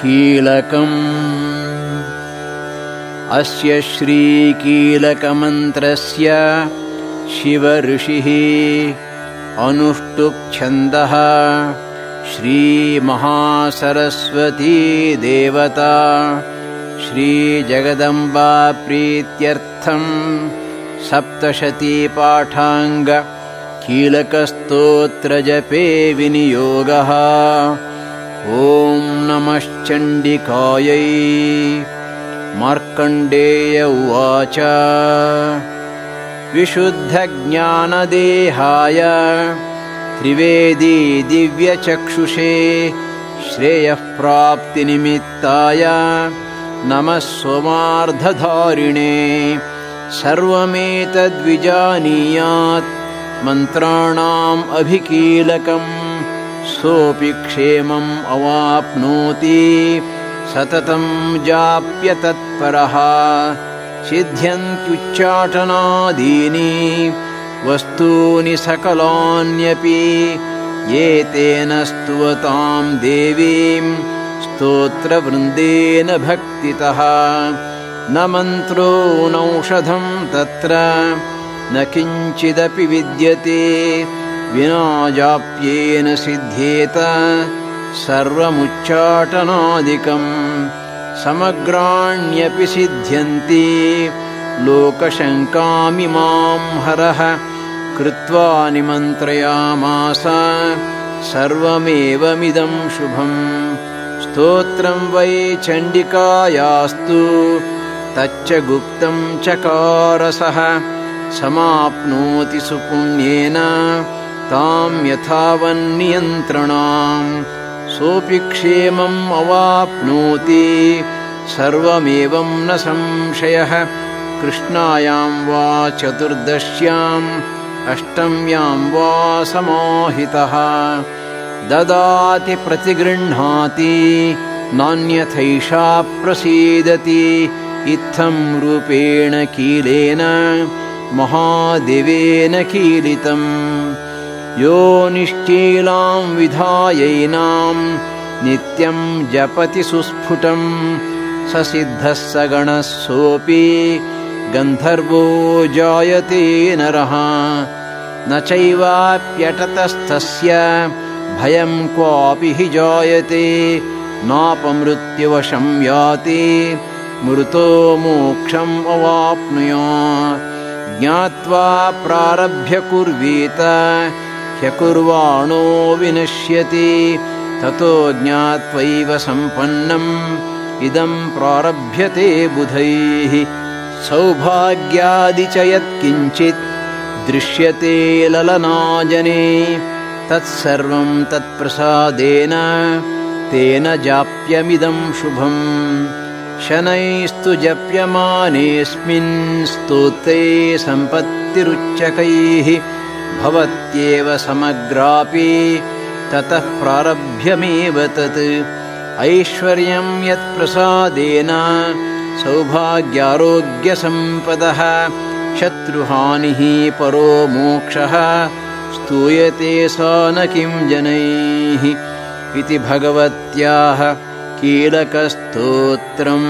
कीलकम्। अस्य श्रीकीलकमन्त्रस्य शिवऋषिः अनुष्टुप् छन्दः श्रीमहासरस्वती देवता श्रीजगदम्बा प्रीत्यर्थं सप्तशतीपाठाङ्ग कीलकस्तोत्रजपे विनियोगः। ॐ नमश्चण्डिकायै। मार्कण्डेय उवाच विशुद्धज्ञानदेहाय त्रिवेदी दिव्यचक्षुषे श्रेयःप्राप्तिनिमित्ताय नमः सोमार्धधारिणे। सर्वमेतद्विजानीयात् मन्त्राणाम् अभिकीलकम् सोऽपि क्षेमम् अवाप्नोति सततं जाप्य तत्परः। सिद्ध्यन्त्युच्चाटनादीनि वस्तूनि सकलान्यपि एतेन स्तुवतां देवीं स्तोत्रवृन्देन भक्तितः। न मन्त्रो नौषधं तत्र न किञ्चिदपि विद्यते विना जाप्येन सिद्ध्येत सर्वमुच्चाटनादिकम्। समग्राण्यपि सिद्ध्यन्ति लोकशङ्कामिमां हरः कृत्वा निमन्त्रयामास सर्वमेवमिदं शुभम्। स्तोत्रं वै चण्डिकायास्तु तच्च गुप्तं चकारसः समाप्नोति सुपुण्येन तां यथावन्नियन्त्रणाम्। सोऽपि क्षेमम् अवाप्नोति सर्वमेवं न संशयः। कृष्णायां वा चतुर्दश्याम् अष्टम्यां वा समाहितः ददाति प्रतिगृह्णाति नान्यथैषा प्रसीदति। इत्थं रूपेण कीलेन महादेवेन कीलितम्। यो निश्चीलां विधायैनां नित्यं जपति सुस्फुटं स सिद्धः स गणः सोऽपि गन्धर्वो जायते नरः। न चैवाप्यटतस्तस्य भयं क्वापि हि जायते नापमृत्युवशं याति मृतो मोक्षम् अवाप्नुयात्। ज्ञात्वा प्रारभ्य कुर्वीत ह्यकुर्वाणो विनश्यति ततो ज्ञात्वैव सम्पन्नम् इदं प्रारभ्यते बुधैः। सौभाग्यादि च यत्किञ्चित् दृश्यते ललनाजने तत्सर्वं तत्प्रसादेन तेन जाप्यमिदं शुभम्। शनैस्तु जप्यमानेऽस्मिन् स्तोत्रे सम्पत्तिरुच्चकैः भवत्येव समग्रापि ततः प्रारभ्यमेव तत्। ऐश्वर्यं यत्प्रसादेन सौभाग्यारोग्यसम्पदः शत्रुहानिः परो मोक्षः स्तूयते सा न किं जनैः। इति भगवत्याः कीलकस्तोत्रम्।